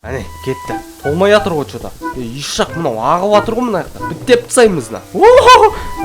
Әне, кетті. Толмай атыр ғой что-то. Еш жақ мынау ағып атыр ғой мына жақта. Біттеп тастаймыз мына.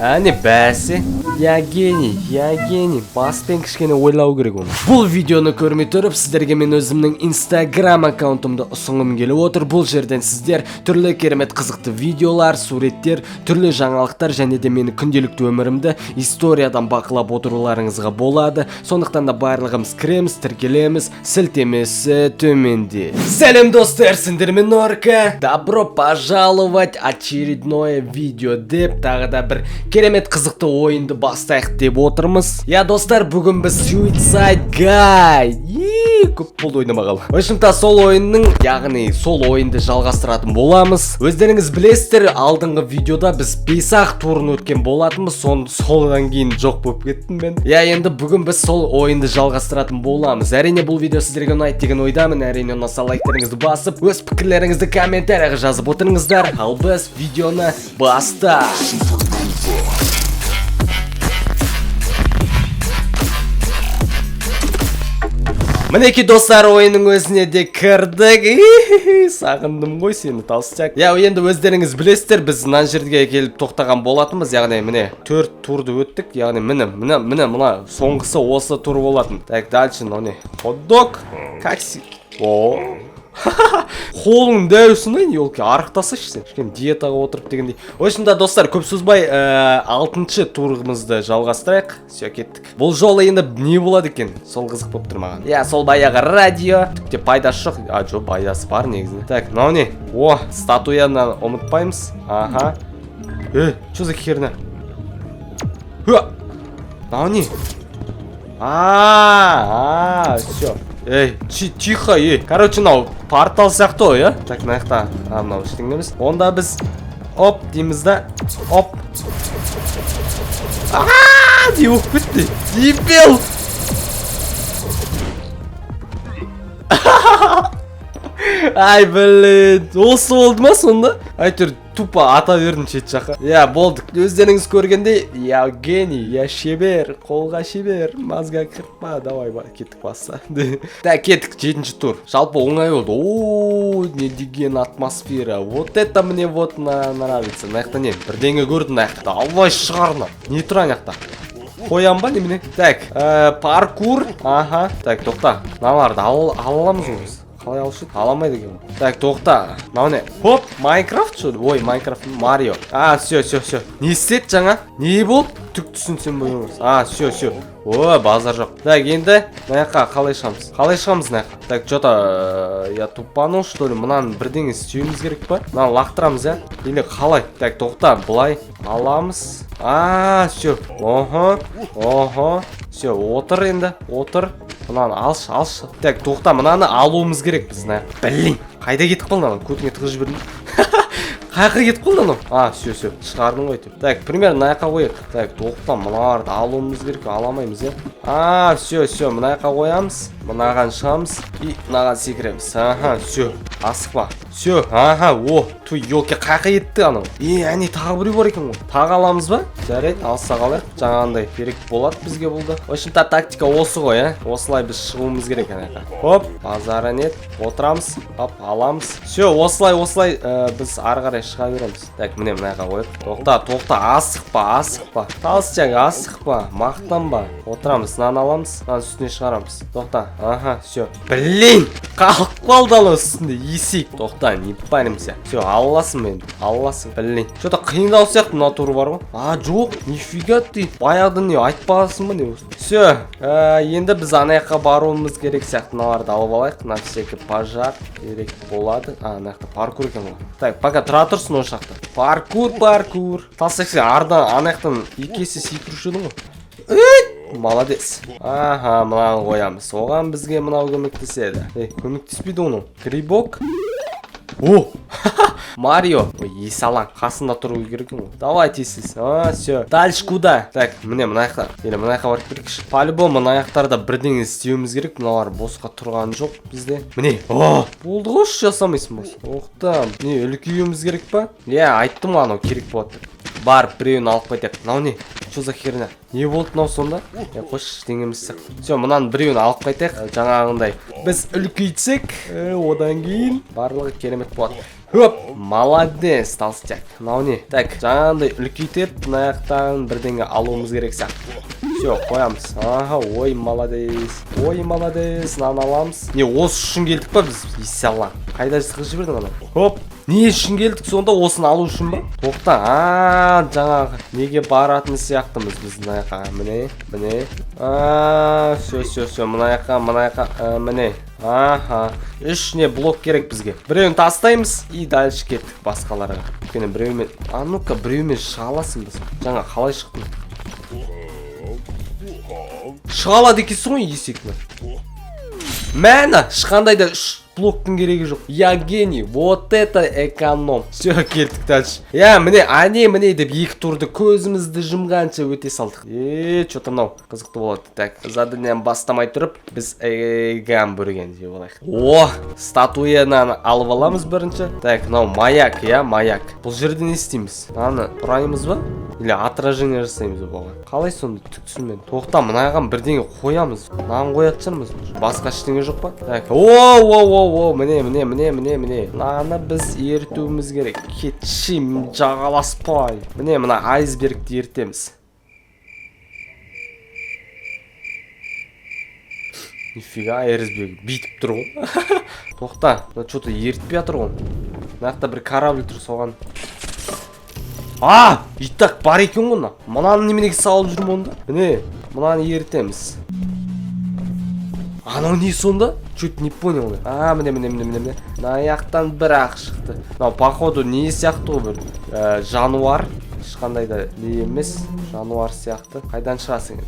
Әне бәсе. Я гений. Бастен кішкене ойлау керек оны. Бұл видеоны көрмей тұрып, сіздерге мен өзімнің Instagram аккаунтымды ұсынғым келіп отыр. Бұл жерден сіздер түрлі керемет қызықты видеолар, суреттер, түрлі жаңалықтар және де мені күнделікті өмірімді историядан бақылап отыруларыңызға болады. Сондықтан да барлығымыз кіреміз, тіркелеміз, сілтемесі төменде. Сәлем достар, сендермен Норка. Добро пожаловать очередное видео деп тағы да бір керемет қызықты ойынды бастайық деп отырмыз. Я достар, бүгін біз Suicide Guy көп болды ойнамағалы. Өшімта сол ойынның, яғни сол ойынды жалғастыратын боламыз. Өздеріңіз білесіздер, алдыңғы видеода біз 5-ақ турын өткен болатынбыз. Солдан кейін жоқ болып кеттім мен. Я енді бүгін біз сол ойынды жалғастыратын боламыз. Әрине бұл видео сіздерге ұнайды деген ойдамын. Әрине ұнаса лайктарыңызды басып, өз пікірлеріңізді комментарияға жазып отырыңыздар. Ал біз видеоны бастайық. Мінеки достар, ойынның өзіне де кірдік. Сағындым ғой сені, толстяк. Я енді өздеріңіз білесіздер, біз мына жерге келіп тоқтаған болатынбыз. Яғни міне 4 турды өттік. Яғни мына соңғысы осы тур болатын. Так, дальше не. Хот-дог. Какси. О. Қолың дәусін ай, елки, арықтасыш сен. Шкен диетаға отырып дегендей. Ойшында достар, көп сөзбай 6-шы турымызды жалғастырайық. Все, кеттік. Бұл жолы енді не болады екен? Сол қызық болып тұрмаған. Я, сол баяғы радио. Түкте пайдасы жоқ. Жоқ, пайдасы бар негізінде. Так, мынау не? О, статуяны ұмытпаймыз. Аха. Что за херня? Мынау не? Все. Тихо, короче, мынау портал сияқты ғой, иә? Так, мына жақта мынау ештеңеміз. Онда біз оп дейміз да. Оп. Не болып кетті? Дебил! Ай, блин, осы болды ма сонда? Әйтеуір тупо ата бердім шет жаққа. Я, болдық. Өздеріңіз көргендей, я гений, я шебер, қолға шебер, мазға кірпа, давай бар, кеттік басса. Так, кеттік, 7-ші тур. Жалпы оңай болды. Ооо, не деген атмосфера. Вот это мне вот нравится. Наяқта не? Бірдеңе көрді наяқта. Аллай шығарына. Не тұра наяқта? Қоям ба немене? Так, паркур. Аха. Так, тоқта. Наларды аламыз оңыз. Қалай алшы? Аламайды екен. Так, тоқта. Мынау не? Хоп, Майнкрафт что? Ой, Майнкрафт, Марио. Все. Не істет жаңа? Не болып? Түк түсінсем болмас. Все. О, базар жоқ. Так, енді мынаяққа қалай шығамыз мынаяққа? Так, что-то я тупанул, что ли? Мынаны бірдеңе істеуіміз керек па? Мынаны лақтырамыз, я? Или қалай? Так, тоқта, былай аламыз. Все. Охо. Все, отыр енді. Отыр. Мынаны алшы. Так, тоқта, мынаны алуымыз керек біз, мына. Блин, қайда кетіп қалды ана? Көтіңе тығыз жібердім. Қайқы кетіп қалды ана? Все. Шығардың ғой деп. Так, примерно мынаяққа қояйық. Так, тоқта, мыналарды алуымыз керек, аламаймыз, я? Все, мынаяққа қоямыз. Мынаған шығамыз и мынаған секіреміз. Все. Асықпа. Все. О, елке қайқы етті анау. Әне тағы біреу бар екен ғой. Тағы аламыз ба? Жарайды, алса қалайық. Жаңағындай керек болады бізге болды. Өшімта тактика осы ғой, осылай біз шығуымыз керек анайқа. Хоп, базары нет. Отырамыз. Хоп, аламыз. Все, осылай біз ары қарай шыға береміз. Так, міне мынайға қойып. Тоқта, асықпа. Талыстяң, асықпа. Мақтанба. Отырамыз, нан аламыз. Нан үстіне шығарамыз. Тоқта. Все. Блин, қалып қалды ана үстінде. Есейк. Тоқта, не паримся. Все, алласың мен. Блин. Что-то қиындау сияқты мына тур бар ғой. Жоқ, нифига ты. Баяғыда не айтпағансың ба не осы? Все. Енді біз анаяққа баруымыз керек сияқты. Мыналарды алып алайық. На всякий пожар керек болады. Анаяқта паркур екен ғой. Так, пока тұра тұрсын осы жақта. Паркур. Талсақ сен анаяқтан 2 есе секіруші едің ғой. Молодец. Мынаны қоямыз. Оған бізге мынау көмектеседі. Көмектеспейді оны. Грибок. О, Марио. Есі алаң. Қасында тұру керек ғой. Давай тесіз. Все. Дальше куда? Так, міне мынаяқта. Мынаяққа барып керекші. По-любому мынаяқтарда бірдеңе істеуіміз керек. Мыналар босқа тұрған жоқ бізде. Міне. Болды ғой, жасамайсың бос. Оқтам. Не, үлкеюіміз керек па? Айттым анау керек болады. барып біреуін алып қайтайық. Мынау не? Что за херня? Не болды мынау сонда? Қойшы ештеңеміз сияқты. Все, мынаны біреуін алып қайтайық. Жаңағындай біз үлкейтсек, одан кейін барлығы керемет болады. Хоп, молодец, толстяк. Мынау не? Так, жаңағындай үлкейтіп, мына жақтан бірдеңе алуымыз керек сияқты. Все, қоямыз. Аха, ой, молодец. Ой, молодец. Мынаны аламыз. Не, осы үшін келдік па біз? Есе Алла. Қайда сықып жібердің ана? Хоп. Не үшін келдік сонда, осыны алу үшін ба? Тоқта, жаңағы неге баратын сияқтымыз біз мына жаққа. Міне. Все, мына жаққа, міне. Аха. Үшіне блок керек бізге. Біреуін тастаймыз и дальше кеттік басқаларға. Өйткені біреумен, ну-ка біреумен шыға аласың біз. Жаңа қалай шықтың? Шыға алады екенсің ғой есекті. Мәні, ешқандай да блоктың керегі жоқ. Я гений, вот это эконом. Все, кеттік дальше. Я, міне деп екі турды көзімізді жұмғанша өте салдық. Что-то мынау қызықты болады. Так, заданиені бастамай тұрып, біз гамбурген деп алайық. О, статуяны алып аламыз бірінші. Так, мынау маяк, маяк. Бұл жерде не істейміз? Аны ұраймыз ба? Или отражение жасаймыз оған. Қалай сонда түксінмен? Тоқта, мынаған бірдеңе қоямыз. Мынаған қоятшырмыз. Басқа ештеңе жоқ па? Так, о, міне. Мынаны біз ертуіміз керек. Кетші, жағаласпай. Мына айсбергті ертеміз. Нифига, айсберг битіп тұр ғой. Тоқта, что-то ертпей жатыр ғой. Мынақта бір корабль тұр соған. Итак бар екен ғой. Мынаны неменеге салып жүрмін онда? Мынаны ертеміз. Анау не сонда? Чуть не понял. Міне. Наяқтан бір ақ шықты. Мынау походу не сияқты ғой бір жануар. Ешқандай да не емес. Жануар сияқты. Қайдан шығасың енді?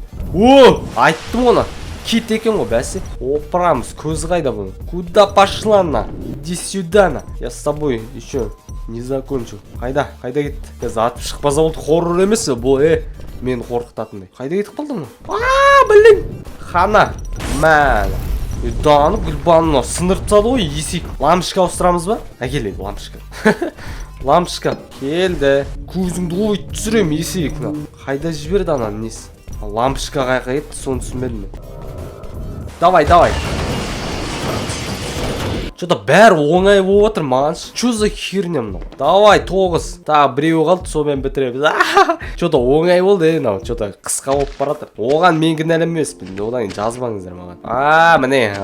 Айттым оны. Кит екен ғой бәсе. Опырамыз. Көзі қайда бұны? Куда пошла на? Иди сюда. Я с тобой еще не закончил. Қайда кетті? Біз атып шықпаса болды, хоррор емес бұл, мені қорқытатындай. Қайда кетіп қалды мұны? Блин! Хана! Мәлі. Даны гүлбанына сындырып тастады ғой, есек. Лампышка ауыстырамыз ба? Әкелейді, лампышка. Лампышка. Келді. Көзіңді ойып түсірем, есек. Қайда жіберді ананы несі? Лампышка қайқа етті, соны түсінбедім мен. Давай. Что-то бәрі оңай болып отыр маған. Что за херня мынау? Давай 9. Тағы біреу қалды, сонымен бітіреміз. Что-то оңай болды, что-то қысқа болып баратыр. Оған мен кінәлі емеспін. Одан жазбаңыздар маған. Міне,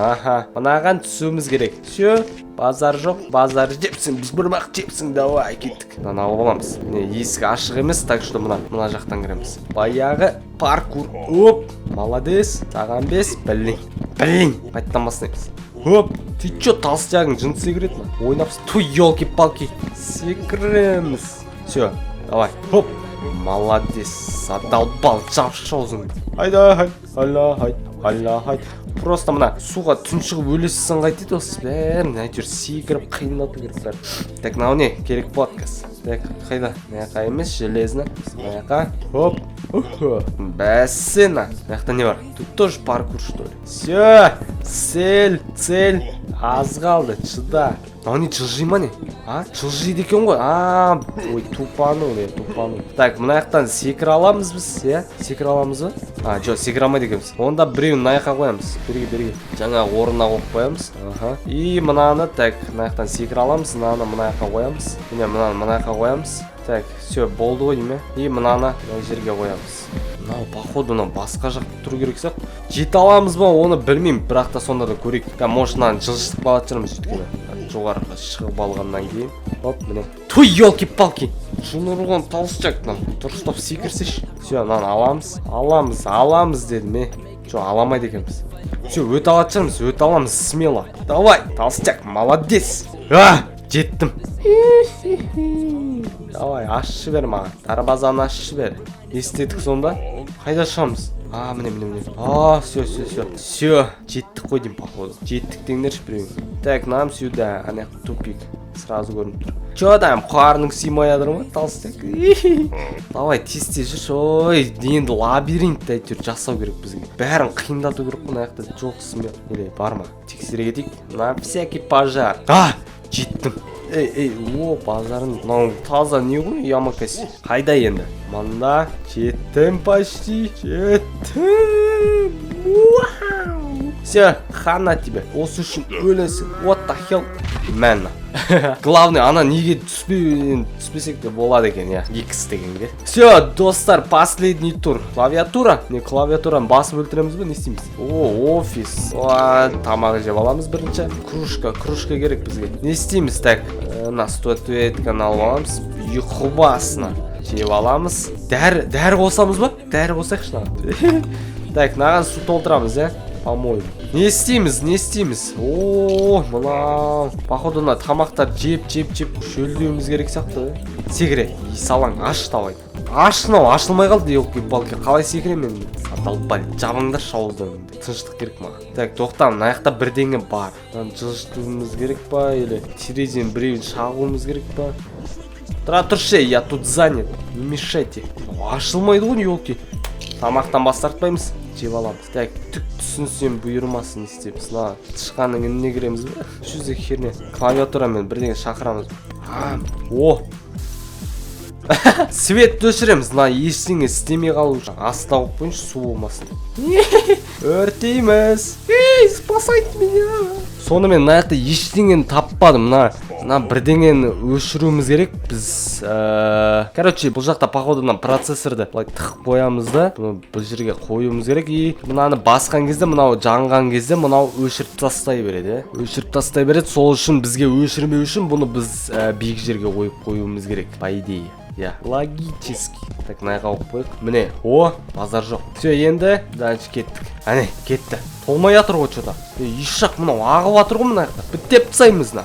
мынаған түсуіміз керек. Все, базар жоқ, базар жепсің, біз бұрмақ жепсің, давай кеттік. Мынаны алып аламыз. Міне есік ашық емес, так что мына жақтан кіреміз. Баяғы паркур. Оп, молодец. Саған 5, блин. Қайттан бастаймыз. Хоп, ты чё, толстягың жын секірет ма? Ойнапсың, туй, елки-палки. Секіреміз. Все, давай, хоп. Молодец, задолбал, жапшы аузыңды. Айда. Просто мына суға тұншығып өлесісің қайтеді осы бәрін. Әйтеуір секіріп қиындату керек бәрі. Так, мынау не? Керек болады қазір. Так, қайда? Мынақа емес, железно. Мынақа. Хоп. Бәсена. Мынақты не бар? Тут тоже паркур, что ли? Все. Цель. Аз қалды, чыда. Не жылжи ма не? Жылжиды екен ғой. Ой, тупану. Так, мына жақтан секіре аламыз біз, секіре аламыз ба? Жоқ, секіре алмайды екенбіз. Онда біреуін мына жаққа қоямыз. Берге. Жаңа орнына қойып қоямыз. И мынаны, так, мына жақтан секіре аламыз, мынаны мына жаққа қоямыз. Міне мынаны мына жаққа қоямыз. Так, все, болды ғой дейме. И мынаны мына жерге қоямыз. Походу, басқа жақта тұру керек сияқты. Жете аламыз ба, оны білмеймін, бірақ та сонда да көрейік. Может, мынаны жылжытып қалатын шығармыз өйткені. Жоғарыға шығып алғаннан кейін. Хоп, міне. Туй, елки-палки. Шыны ұрған толстяк. Дұрыстап секірсеш. Все, мынаны аламыз дедім. Жоқ, аламайды екенбіз. Все, өте алатын шығармыз, өте аламыз, смело. Давай, толстяк, молодец. Жеттім. Давай, ашшы бер маған. Дарбазаны ашшы бер. Естедік сонда? Қайда шығамыз? Міне. Все, жеттік қой дейм, походу. Жеттік деңдерші біреуін. Так, нам сюда. Ана тупик. Сразу көрініп тұр. Чо дайым, қарның симай адыр ма, толстяк? Давай, тесте жүрші. Ой, енді лабиринт әйтеуір жасау керек бізге. Бәрін қиындату керек қой, аяқта жоқ смел. Или бар ма? Тексере кетейік. На всякий пожар. Жеттім. Ей, о, базарын. Мынау таза не ғой, Ямакаси. Қайда енді? Мында жеттім почти. Жеттім. Все, хана тебе. Осы үшін өлесің. What the hell? Мән. Главный, ана неге түспесек де болады екен, я. X дегенге. Все, достар, последний тур. Клавиатура? Не, клавиатураны басып өлтіреміз бе, не істейміз? О, офис. Тамағы жеп аламыз бірінші. Кружка керек бізге. Не істейміз, так? На статуэтканы алып аламыз. Юхубасына жеп аламыз. Дәрі қосамыз ба? Дәрі қосайық шына. Так, наған су толтырамыз, по-моему. Не істейміз? О, мынау. Походу, мына тамақтар жеп шөлдеуіміз керек сияқты. Секіре, салаң, аш давай. Ашынау, ашылмай қалды, елки-палки. Қалай секіре мен? Саталпай, жабыңдар шауыздан. Тыныштық керек маған. Так, тоқтам, мынаяқта бірдеңе бар. Жылжытуымыз керек па, или терезен біреуін шағуымыз керек па? Тұра тұршы, я тут занят. Не мешайте. Ашылмайды ғой, елки. Тамақтан бас тартпаймыз. Жеп аламыз. Так, түк түсінсем бұйырмасын істепіз. На, тышқанның үніне кіреміз бе? Шүзі херне. Клавиатурамен бірдеңе шақырамыз. О! Свет өшіреміз. На, ештеңе істемей қалу үшін. Астауық бойынша су болмасын. Өртейміз. Ей, спасайт меня. Сонымен мынаяқта ештеңені таппадым. Мына бірдеңені өшіруіміз керек. Біз, короче, бұл жақта походу процессорды былай тықып қоямыз да. Бұл жерге қоюымыз керек. И мынаны басқан кезде, мынау жанған кезде, мынау өшіріп тастай береді. Өшіріп тастай береді. Сол үшін бізге өшірмеу үшін бұны біз биік жерге қойып қоюымыз керек. По идее. Я, логически. Так, мынаяққа қойып қойық. Міне, о, базар жоқ. Все, енді дальше кеттік. Әне, кетті. Толмай атыр ғой что-то. Ешақ мынау ағып атыр ғой мынаяқта. Біттеп тасаймыз на.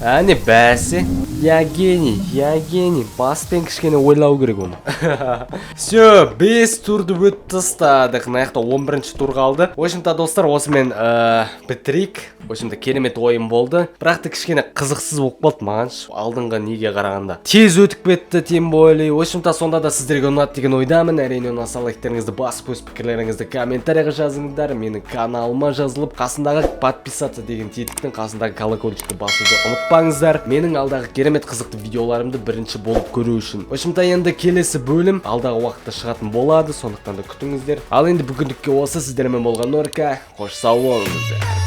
Әне, бәсе. Я гений. Баспен кішкене ойлау керек оны. Все, 5 турды өтіп тастадық. Мынаяқта 11-ші тур қалды. В общем-то, достар, осымен бітірейік. В общем-то, керемет ойын болды. Бірақ та кішкене қызықсыз болып қалды маған. Алдыңғы неге қарағанда. Тез өтіп кетті, тем более. В общем-то, сонда да сіздерге ұнады деген ойдамын. Әрине, ұнаса лайктарыңызды басып, өз пікірлеріңізді комментарияға жазыңыздар. Менің каналыма жазылып, қасындағы подписаться деген тетіктің қасындағы колокольчикті басуды ұмытпаңыздар. Менің алдағы керемет қызықты видеоларымды бірінші болып көру үшін. В общем-то, енді келесі бөлім алдағы уақытта шығатын болады, сондықтан да күтіңіздер. Ал енді бүгіндікке осы, сіздермен болған Норка. Қош сау болыңыздар.